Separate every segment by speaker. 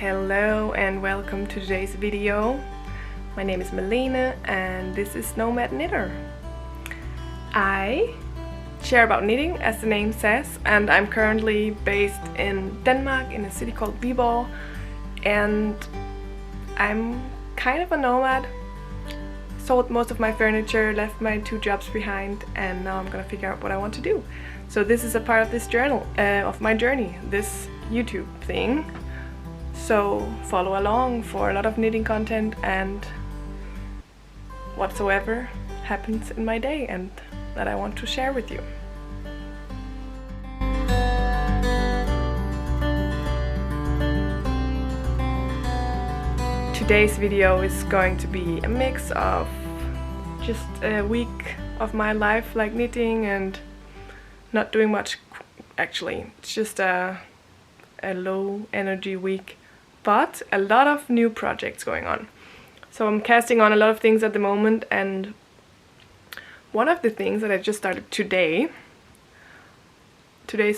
Speaker 1: Hello and welcome to today's video. My name is Malene and this is Nomad Knitter. I share about knitting as the name says, and I'm currently based in Denmark in a city called Viborg, and I'm kind of a nomad. Sold most of my furniture, left my 2 jobs behind, and now I'm gonna figure out what I want to do. So this is a part of this journal, of my journey, this YouTube thing. So follow along for a lot of knitting content and whatsoever happens in my day and that I want to share with you. Today's video is going to be a mix of just a week of my life, like knitting and not doing much actually. It's just a low energy week, but a lot of new projects going on. So I'm casting on a lot of things at the moment, and one of the things that I just started today's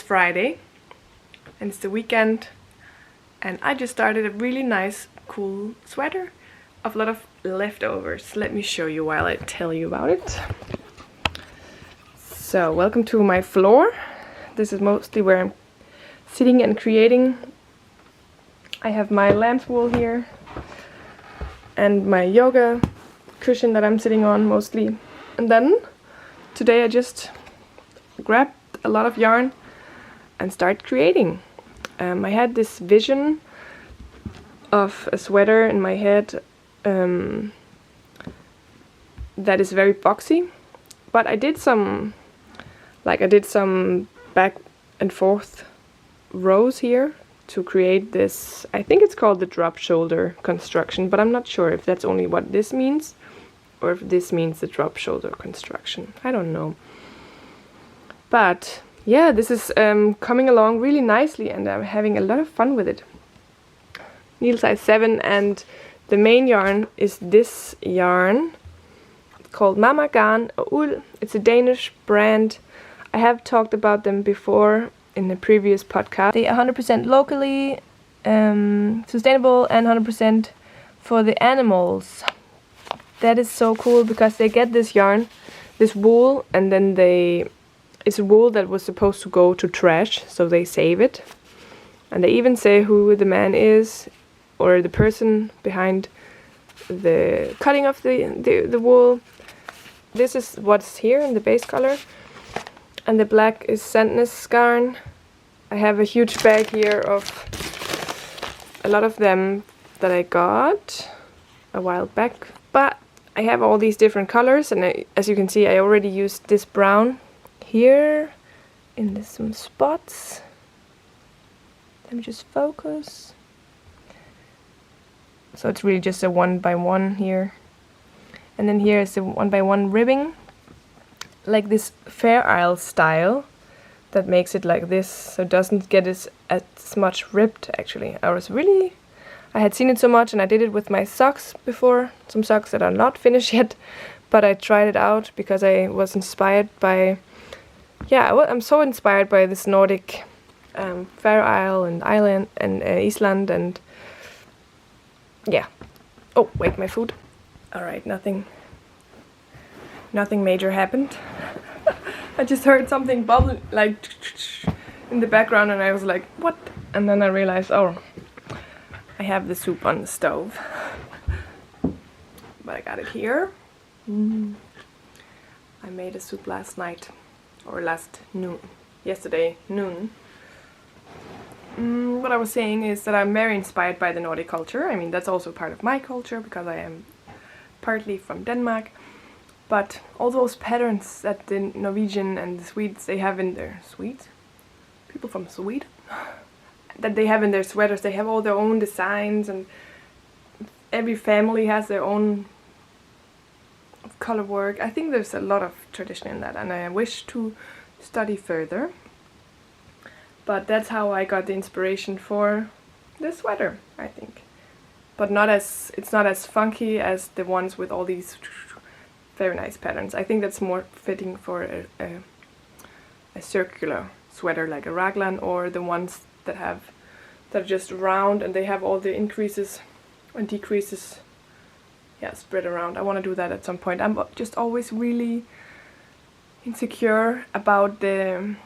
Speaker 1: Friday and it's the weekend, and I just started a really nice cool sweater of a lot of leftovers. Let me show you while I tell you about it. So welcome to my floor. This is mostly where I'm sitting and creating. I have my lamb's wool here and my yoga cushion that I'm sitting on mostly. And then today I just grabbed a lot of yarn and started creating. I had this vision of a sweater in my head that is very boxy, but I did some back and forth rows here to create this. I think it's called the drop shoulder construction, but I'm not sure if that's only what this means or if this means the drop shoulder construction. I don't know. But yeah, this is coming along really nicely and I'm having a lot of fun with it. Needle size 7, and the main yarn is this yarn called Mama Garn og Uld. It's a Danish brand. I have talked about them before in the previous podcast. They are 100% locally sustainable and 100% for the animals. That is so cool because they get this yarn, this wool, and then it's a wool that was supposed to go to trash, so they save it. And they even say who the man is or the person behind the cutting of the wool. This is what's here in the base color, and the black is Sandnes yarn. I have a huge bag here of a lot of them that I got a while back, but I have all these different colors, and as you can see I already used this brown here in some spots. Let me just focus. So it's really just a 1x1 here. And then here is the 1x1 ribbing. Like this Fair Isle style that makes it like this, so it doesn't get as much ripped actually. I had seen it so much and I did it with my socks before. Some socks that are not finished yet, but I tried it out because I was inspired by, I'm so inspired by this Nordic Fair Isle and Island and Iceland, and yeah. Oh wait, my food. Alright, nothing major happened. I just heard something bubble like in the background and I was like, what? And then I realized, oh, I have the soup on the stove. But I got it here. I made a soup last night, or yesterday noon. What I was saying is that I'm very inspired by the Nordic culture. I mean, that's also part of my culture because I am partly from Denmark. But all those patterns that the Norwegian and the Swedes, they have in their people from Sweden, that they have in their sweaters, they have all their own designs, and every family has their own color work. I think there's a lot of tradition in that, and I wish to study further. But that's how I got the inspiration for this sweater, I think. But it's not as funky as the ones with all these very nice patterns. I think that's more fitting for a circular sweater like a raglan, or the ones that that are just round and they have all the increases and decreases, yeah, spread around. I want to do that at some point. I'm just always really insecure about the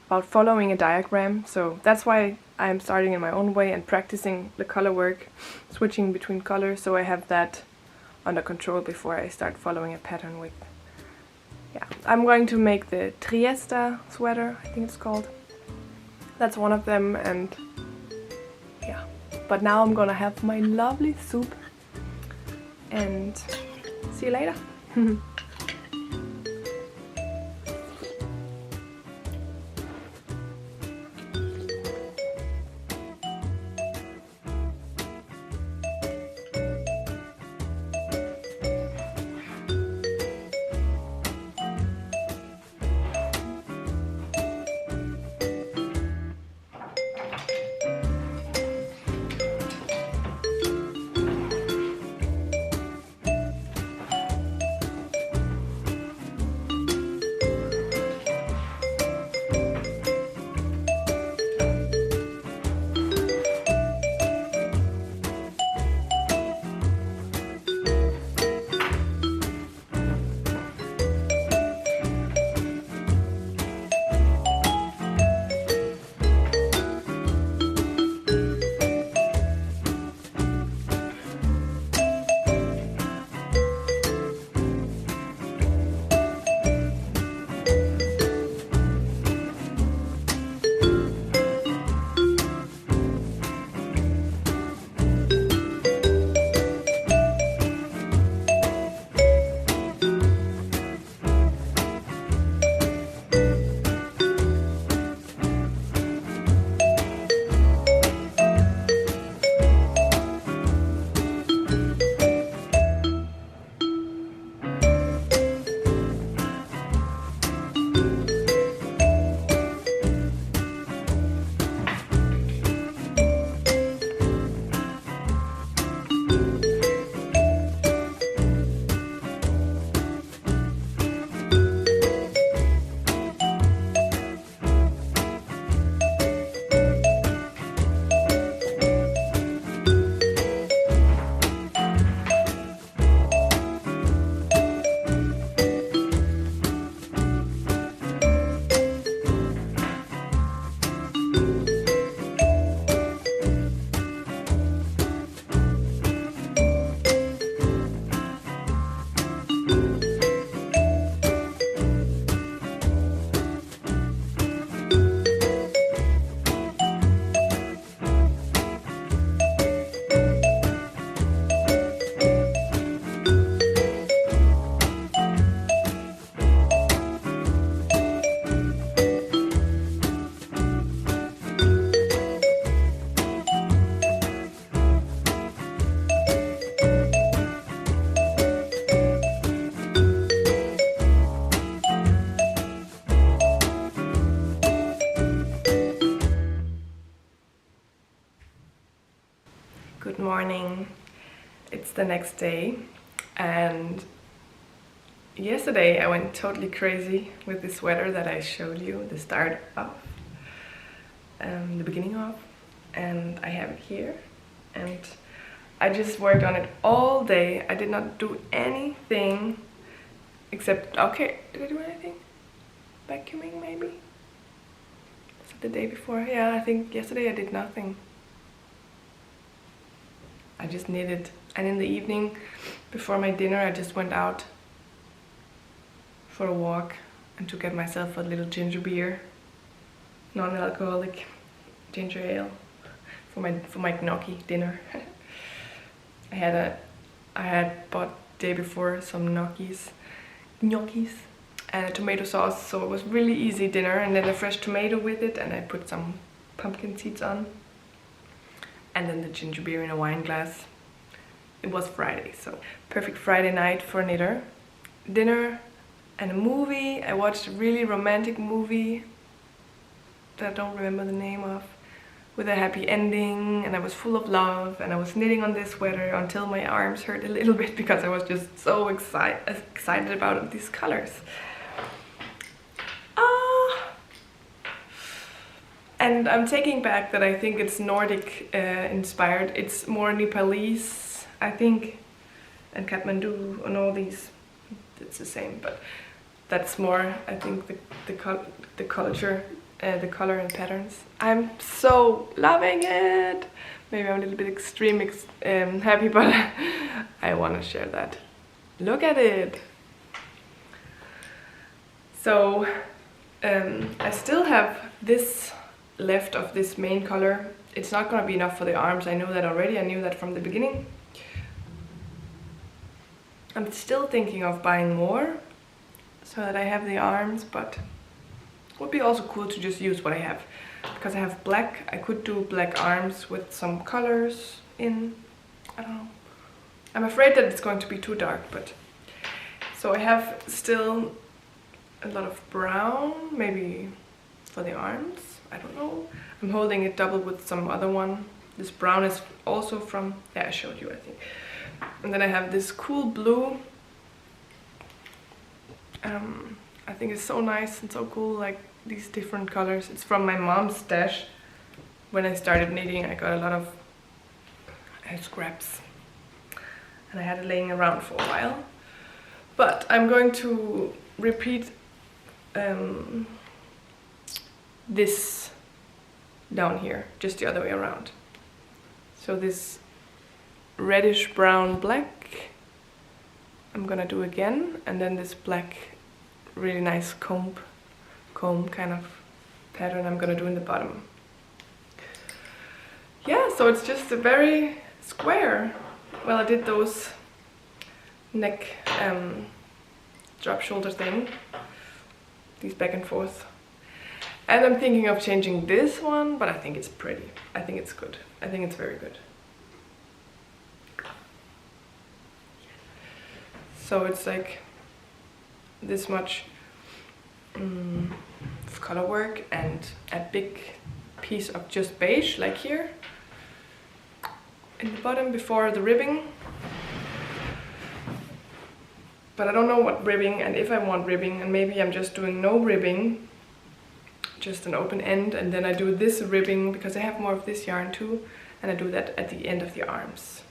Speaker 1: about following a diagram, so that's why I'm starting in my own way and practicing the color work, switching between colors, so I have that under control before I start following a pattern with. Yeah, I'm going to make the Treysta sweater, I think it's called. That's one of them, and yeah. But now I'm gonna have my lovely soup and see you later. Good morning. It's the next day, and yesterday I went totally crazy with the sweater that I showed you the start of, the beginning of, and I have it here, and I just worked on it all day. I did not do anything except, okay, did I do anything? Vacuuming maybe? Was it the day before? Yeah, I think yesterday I did nothing. I just knitted, and in the evening before my dinner I just went out for a walk and to get myself a little ginger beer, non-alcoholic ginger ale for my gnocchi dinner. I had bought day before some gnocchis and a tomato sauce, so it was really easy dinner, and then a fresh tomato with it, and I put some pumpkin seeds on. And then the ginger beer in a wine glass. It was Friday, so perfect Friday night for a knitter. Dinner and a movie. I watched a really romantic movie that I don't remember the name of, with a happy ending, and I was full of love, and I was knitting on this sweater until my arms hurt a little bit because I was just so excited about these colors. And I'm taking back that I think it's Nordic inspired. It's more Nepalese, I think, and Kathmandu and all these. It's the same, but that's more, I think, the culture, the color and patterns. I'm so loving it. Maybe I'm a little bit extreme happy, but I want to share that. Look at it. So I still have this left of this main color. It's not going to be enough for the arms. I know that already. I knew that from the beginning. I'm still thinking of buying more so that I have the arms, but it would be also cool to just use what I have. Because I have black, I could do black arms with some colors in. I don't know. I'm afraid that it's going to be too dark, but... So I have still a lot of brown, maybe for the arms. I don't know. I'm holding it double with some other one. This brown is also from... Yeah, I showed you, I think. And then I have this cool blue. I think it's so nice and so cool, like these different colors. It's from my mom's stash. When I started knitting, I got a lot of scraps. And I had it laying around for a while. But I'm going to repeat this down here, just the other way around. So this reddish brown black I'm gonna do again, and then this black really nice comb kind of pattern I'm gonna do in the bottom. Yeah, so it's just a very square. Well, I did those neck drop shoulder thing, these back and forth, and I'm thinking of changing this one, but I think it's pretty. I think it's good. I think it's very good. So it's like this much of color work and a big piece of just beige, like here in the bottom before the ribbing. But I don't know what ribbing and if I want ribbing, and maybe I'm just doing no ribbing, just an open end, and then I do this ribbing because I have more of this yarn too, and I do that at the end of the arms.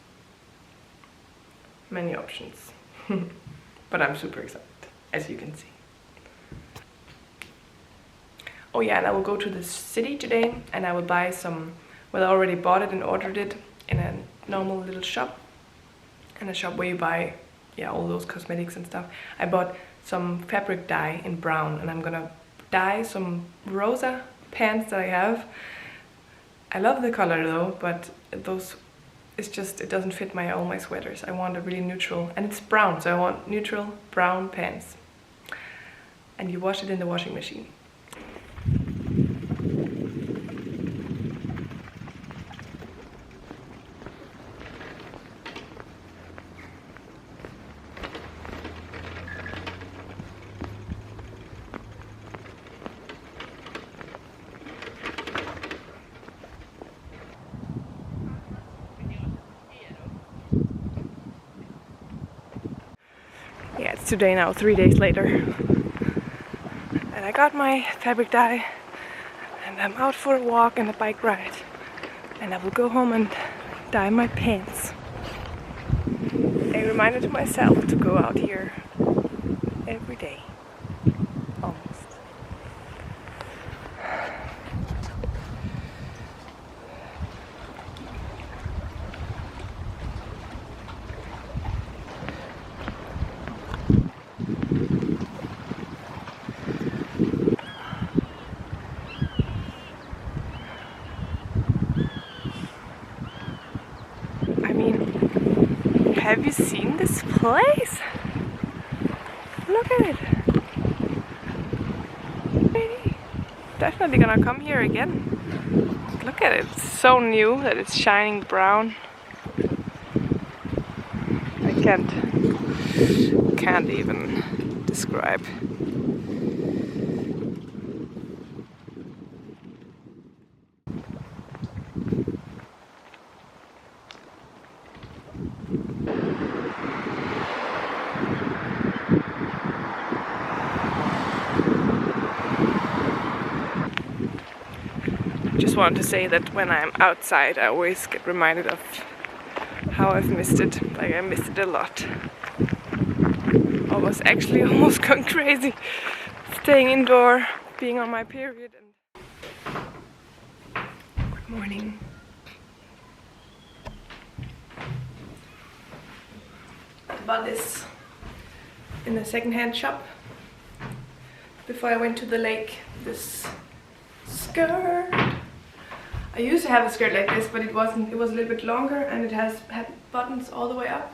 Speaker 1: Many options. But I'm super excited, as you can see. Oh yeah, and I will go to the city today and I will buy some, well, I already bought it and ordered it in a normal little shop, in a shop where you buy, yeah, all those cosmetics and stuff. I bought some fabric dye in brown, and I'm gonna dye some rosa pants that I have. I love the color though, but those, it's just, it doesn't fit all my sweaters. I want a really neutral, and it's brown, so I want neutral brown pants. And you wash it in the washing machine. Yeah, it's today now, 3 days later. And I got my fabric dye, and I'm out for a walk and a bike ride. And I will go home and dye my pants. A reminder to myself to go out here every day. Almost. Have you seen this place? Look at it. Pretty. Definitely gonna come here again. Look at it. It's so new that it's shining brown. I can't even describe. just wanted to say that when I'm outside, I always get reminded of how I've missed it. Like, I missed it a lot. I was actually almost going crazy, staying indoor, being on my period. Good morning. I bought this in a second-hand shop before I went to the lake. This skirt. I used to have a skirt like this, but it wasn't. It was a little bit longer, and it had buttons all the way up.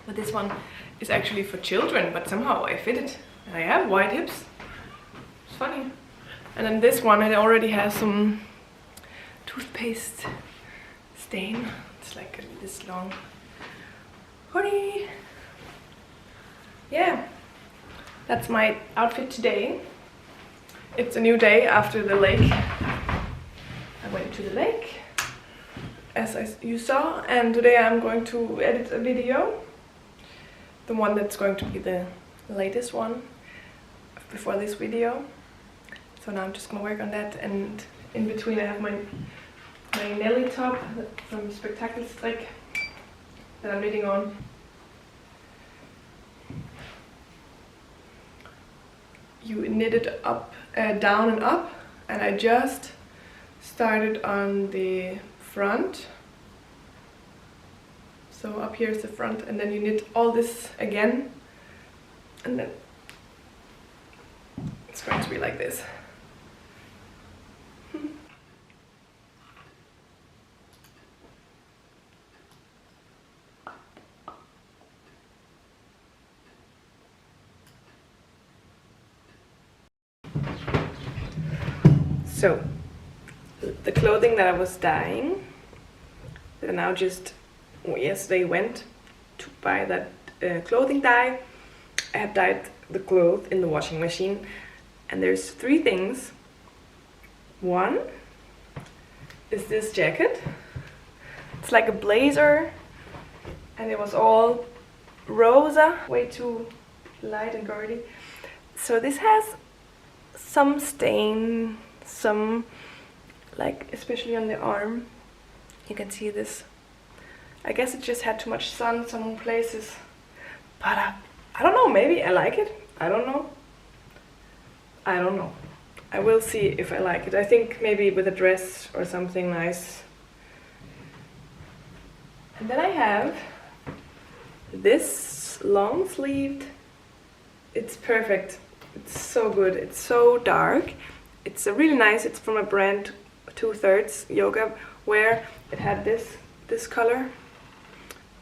Speaker 1: But this one is actually for children, but somehow I fit it. And I have wide hips. It's funny. And then this one, it already has some toothpaste stain. It's like this long hoodie. Yeah, that's my outfit today. It's a new day after the lake. I went to the lake, as you saw, and today I'm going to edit a video. The one that's going to be the latest one before this video. So now I'm just gonna work on that, and in between I have my Nelly top from Spectacle Strike that I'm knitting on. You knit it up, down and up, and I just started on the front. So up here is the front, and then you knit all this again, and then it's going to be like this. So, the clothing that I was dyeing, that I now just yesterday went to buy that clothing dye. I have dyed the clothes in the washing machine, and there's 3 things. One is this jacket. It's like a blazer, and it was all rosa, way too light and girly. So this has some stain, some, like especially on the arm, you can see this. I guess it just had too much sun some places, but I don't know, maybe I like it. I don't know. I will see if I like it. I think maybe with a dress or something nice. And then I have this long sleeved. It's perfect. It's so good. It's so dark. It's a really nice. It's from a brand 2/3 yoga wear. It had this color.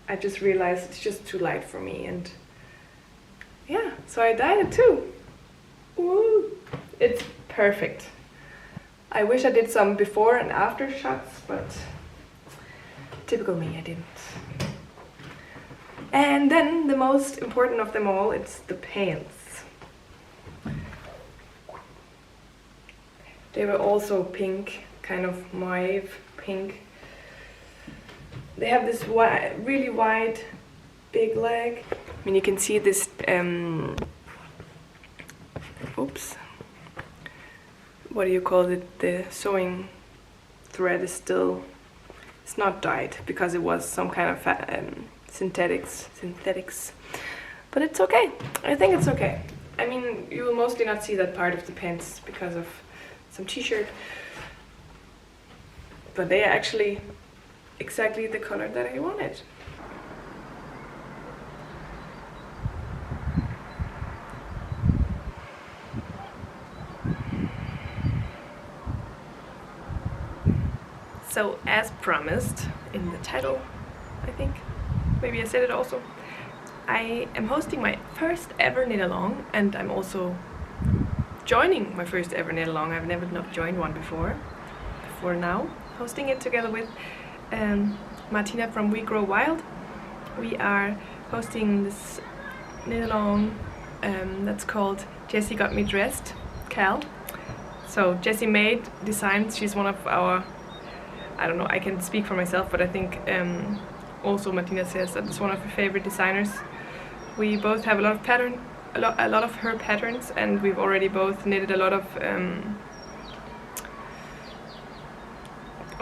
Speaker 1: I just realized it's just too light for me, and yeah, so I dyed it too. Ooh, it's perfect. I wish I did some before and after shots, but typical me, I didn't. And then the most important of them all, it's the pants. They were also pink, kind of mauve pink. They have this really wide, big leg. I mean, you can see this, oops, what do you call it? The sewing thread is still, it's not dyed because it was some kind of synthetics. But it's okay. I think it's okay. I mean, you will mostly not see that part of the pants because of some t-shirt. But they are actually exactly the color that I wanted. So, as promised in the title, I think, maybe I said it also, I am hosting my first ever knit-along, and I'm also joining my first ever knit-along. I've never not joined one before now. Hosting it together with Martina from We Grow Wild. We are hosting this knit-along that's called Jessie Got Me Dressed, Cal. So Jessie Maed designs, she's one of our, I don't know, I can speak for myself, but I think also Martina says that it's one of her favorite designers. We both have a lot of a lot of her patterns, and we've already both knitted a lot of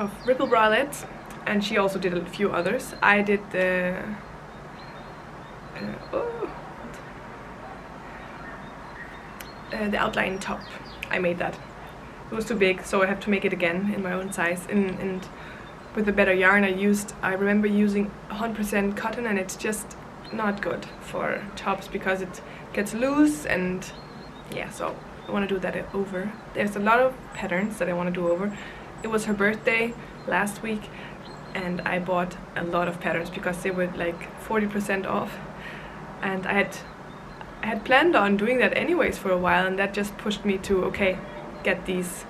Speaker 1: of Ripple Bralette, and she also did a few others. I did the the outline top. I made that. It was too big, so I have to make it again in my own size. And with a better yarn I remember using 100% cotton, and it's just not good for tops because it gets loose, and yeah, so I want to do that over. There's a lot of patterns that I want to do over. It was her birthday last week, and I bought a lot of patterns because they were like 40% off, and I had planned on doing that anyways for a while, and that just pushed me to, okay, get these,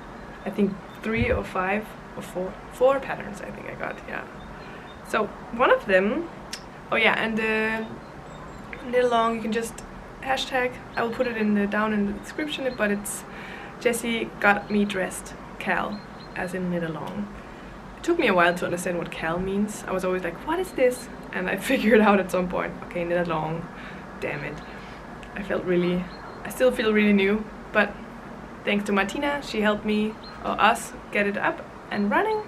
Speaker 1: I think 3 or 5 or 4 patterns I think I got, yeah. So one of them, oh yeah, and the Knitalong, you can just hashtag, I will put it down in the description, but it's Jessie got me dressed Cal, as in Knitalong. It took me a while to understand what Cal means. I was always like, what is this? And I figured out at some point, okay, Knitalong, damn it. I still feel really new, but thanks to Martina, she helped me, or us, get it up and running.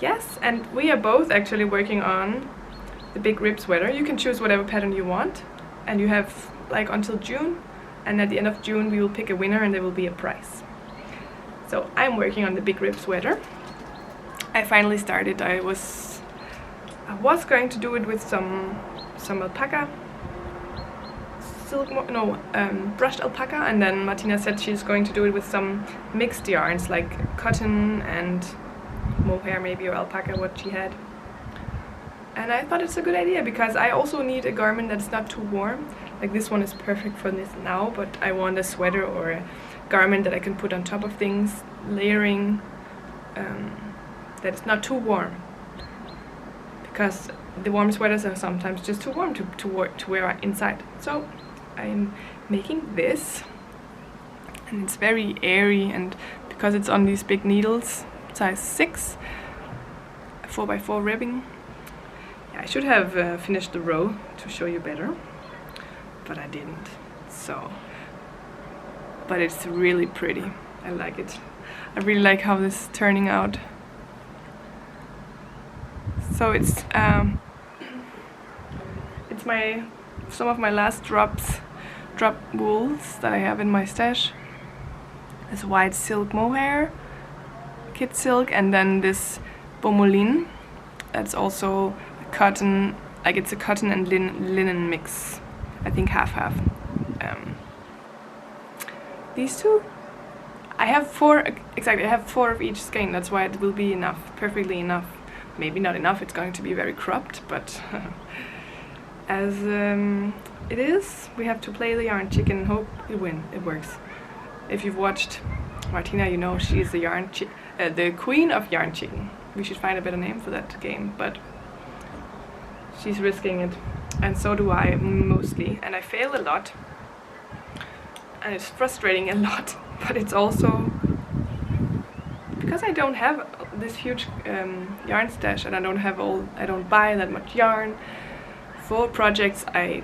Speaker 1: Yes, and we are both actually working on the big rib sweater. You can choose whatever pattern you want, and you have like until June, and at the end of June we will pick a winner and there will be a prize. So I'm working on the big rib sweater. I finally started. I was going to do it with some alpaca silk, brushed alpaca, and then Martina said she's going to do it with some mixed yarns like cotton and mohair maybe, or alpaca, what she had. And I thought it's a good idea because I also need a garment that's not too warm. Like this one is perfect for this now, but I want a sweater or a garment that I can put on top of things, layering, that is not too warm. Because the warm sweaters are sometimes just too warm to wear inside. So I'm making this, and it's very airy, and because it's on these big needles, size 6, 4x4 ribbing. Yeah, I should have finished the row to show you better, but I didn't. So, but it's really pretty. I like it. I really like how this is turning out. So it's some of my last drop wools that I have in my stash. This white silk mohair, kid silk, and then this bomolin. That's also cotton, like it's a cotton and linen mix. I think half. These two, I have 4 exactly. I have 4 of each skein. That's why it will be enough, perfectly enough. Maybe not enough. It's going to be very cropped, but as it is, we have to play the yarn chicken and hope it works. If you've watched Martina, you know she is the queen of yarn chicken. We should find a better name for that game, but she's risking it, and so do I mostly, and I fail a lot, and it's frustrating a lot, but it's also because I don't have this huge yarn stash, and I don't buy that much yarn for projects. I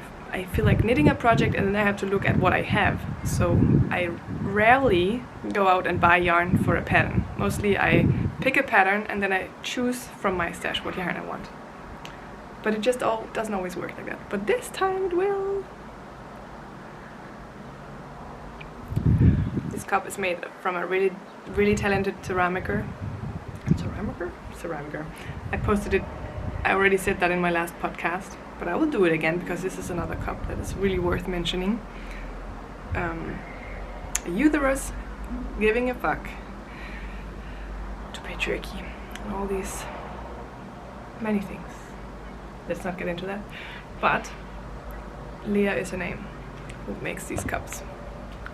Speaker 1: feel like knitting a project, and then I have to look at what I have. So I rarely go out and buy yarn for a pattern. Mostly I pick a pattern and then I choose from my stash what yarn I want. But it just doesn't always work like that. But this time it will. This cup is made from a really talented ceramicer. I posted it. I already said that in my last podcast, but I will do it again because this is another cup that is really worth mentioning. A uterus giving a fuck to patriarchy and all these many things. Let's not get into that. But Leah is her name who makes these cups.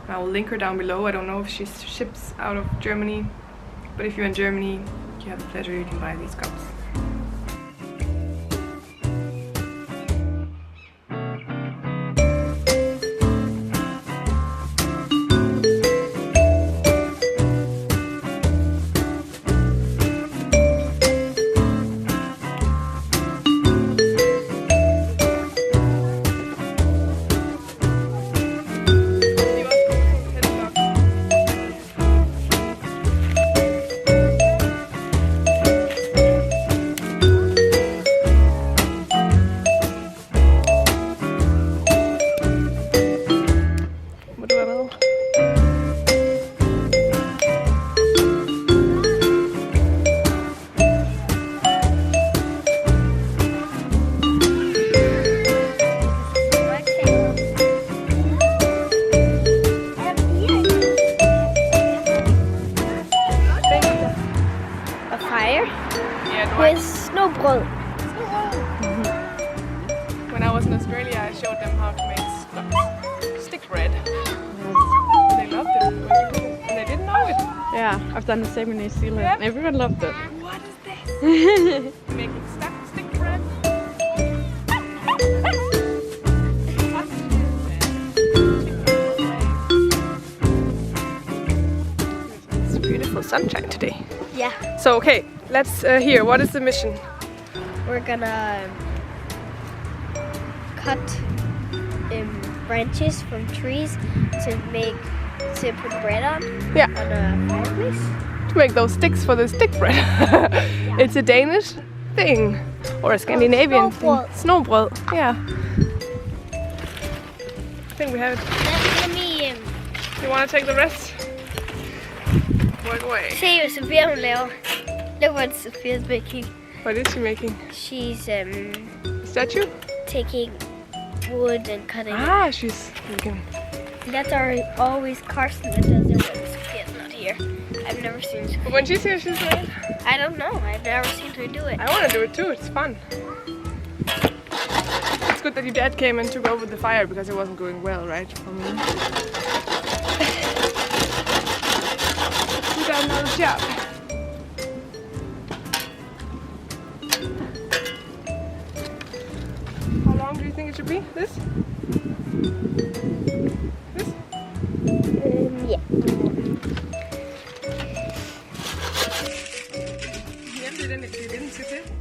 Speaker 1: I will link her down below. I don't know if she ships out of Germany, but if you're in Germany, you have the pleasure, you can buy these cups.
Speaker 2: fire
Speaker 1: Yeah,
Speaker 2: with snobrød.
Speaker 1: When I was in Australia, I showed them how to make stick bread. They loved it, and they didn't know it.
Speaker 3: Yeah, I've done the same in New Zealand.
Speaker 1: Yep.
Speaker 3: Everyone loved it.
Speaker 1: What is this? Making stick bread. It's beautiful sunshine today.
Speaker 2: Yeah,
Speaker 1: So okay, let's hear. What is the mission?
Speaker 2: we're gonna cut branches from trees to put bread on
Speaker 1: Yeah,
Speaker 2: a fireplace.
Speaker 1: to make those sticks for the stick bread. It's a Danish thing, or a Scandinavian thing.
Speaker 2: Snobrød.
Speaker 1: Snobrød. Yeah. I think we have it.
Speaker 2: Let me
Speaker 1: You want to take the rest? Work away.
Speaker 2: se, hvad Sofia hun laver. Look what Sophia's making.
Speaker 1: What is she making?
Speaker 2: She's
Speaker 1: Statue?
Speaker 2: taking wood and cutting it.
Speaker 1: Ah, she's making.
Speaker 2: That's always Carson that does it when Sophia's not here. I've never seen Sophia.
Speaker 1: But when she's here, she's doing it.
Speaker 2: I don't know. I've never seen her do it.
Speaker 1: I want to do it too. It's fun. It's good that your dad came and took over the fire because it wasn't going well, right? For me. You done another job. How long do you think it should be? This? This?
Speaker 2: Yeah.
Speaker 1: Jamen, det er den skal til.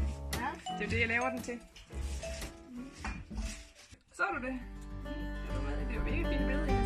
Speaker 1: Det er det, jeg laver den til. Så du det? Det er jo virkelig fint billede.